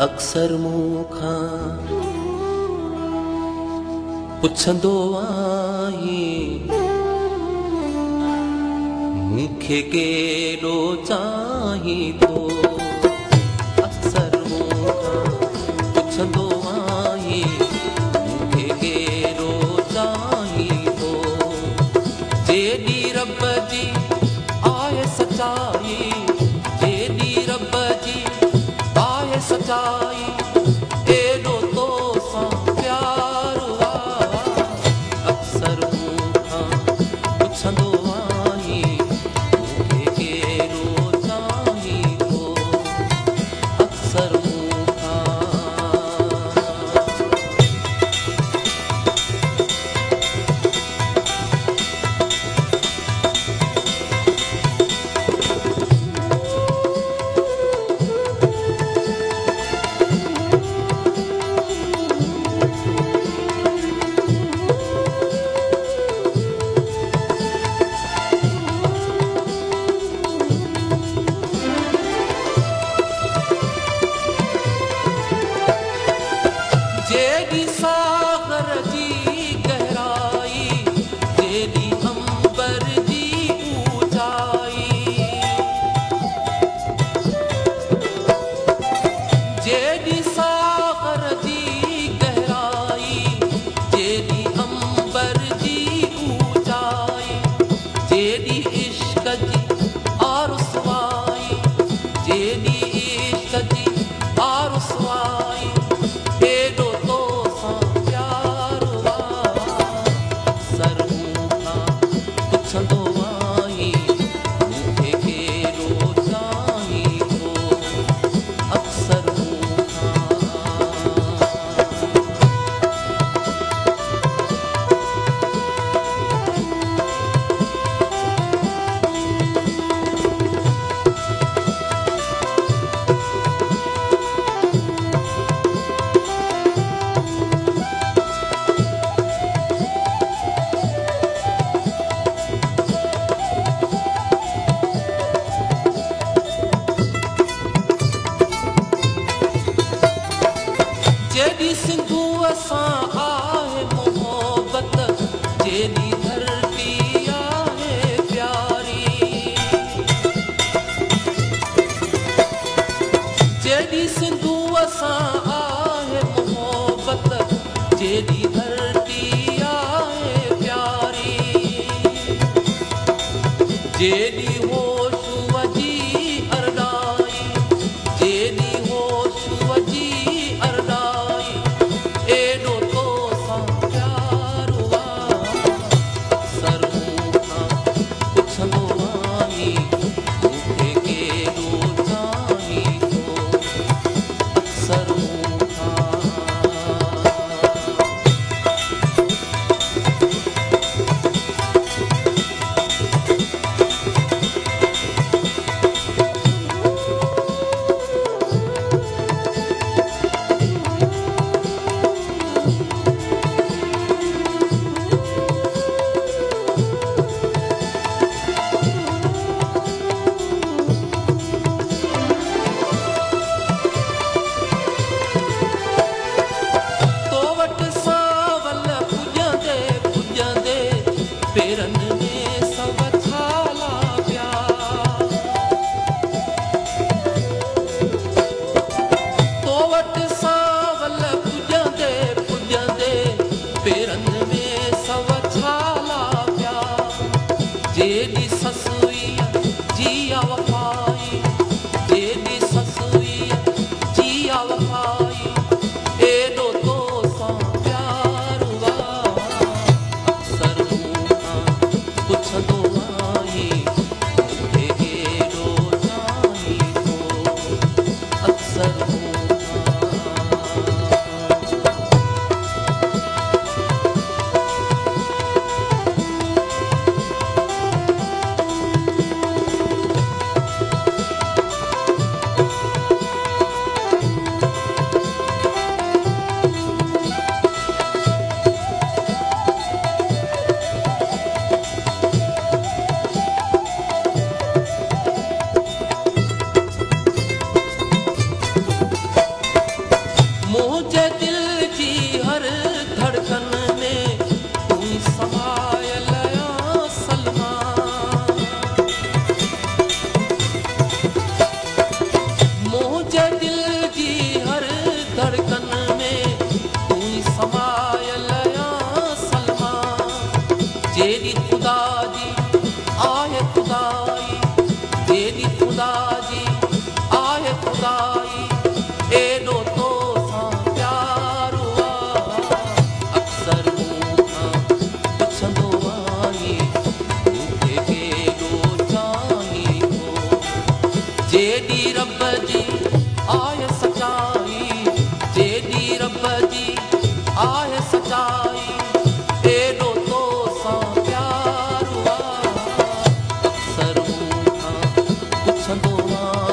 अक्सर मूंखां पुछंदो आहीं मूंखे केॾो चाहीं थो। अक्सर मूंखां पुछंदो आहीं मूंखे केॾो चाहीं थो। जेॾी रब जी आहे सचाई, जेॾी रब जी आहे सचाई, एॾो तो सां प्यार आहे। अक्सर मूंखां पुछंदो आहीं मूंखे केॾो चाहीं थो। अक्सर जेॾी सागर जी गहराई, जेॾी अंबर जी ऊंचाई, जेॾी सागर जी गहराई, जेॾी अंबर जी ऊंचाई, जेॾी इश्क जी आरुसवाई, जेॾी इश्क जी आरुसवाई, एॾो तो सां प्यार आहे। अक्सर मूंखां पुछंदो आहीं मूंखे केॾो चाहीं थो। अक्सर जेॾी सिंधूअ सां आहे मोहबत, जेॾी धरती आहे प्यारी, जेॾी सिंधूअ सां आहे मोहबत, जेॾी धरती आहे प्यारी, जेॾी होशूअ जी अरदाई, जेॾी होशूअ जी अरदाई, एॾो तो सां प्यार आहे। अक्सर मूंखां पुछंदो आहीं मूंखे केॾो चाहीं थो। अक्सर तो वटि सावल पुॼंदे पुॼंदे पेरनि में सव छाला पिया। तो वटि सावल पुॼंदे पुॼंदे पेरनि में सव छाला पिया। जेॾी ससुईअ जी वफ़ाई, जेॾी ससुईअ जी वफ़ाई, एॾो तो सां प्यार आहे। अक्सर मूंखां पुछंदो आहीं मूंखे केॾो चाहीं थो। अक्सर मां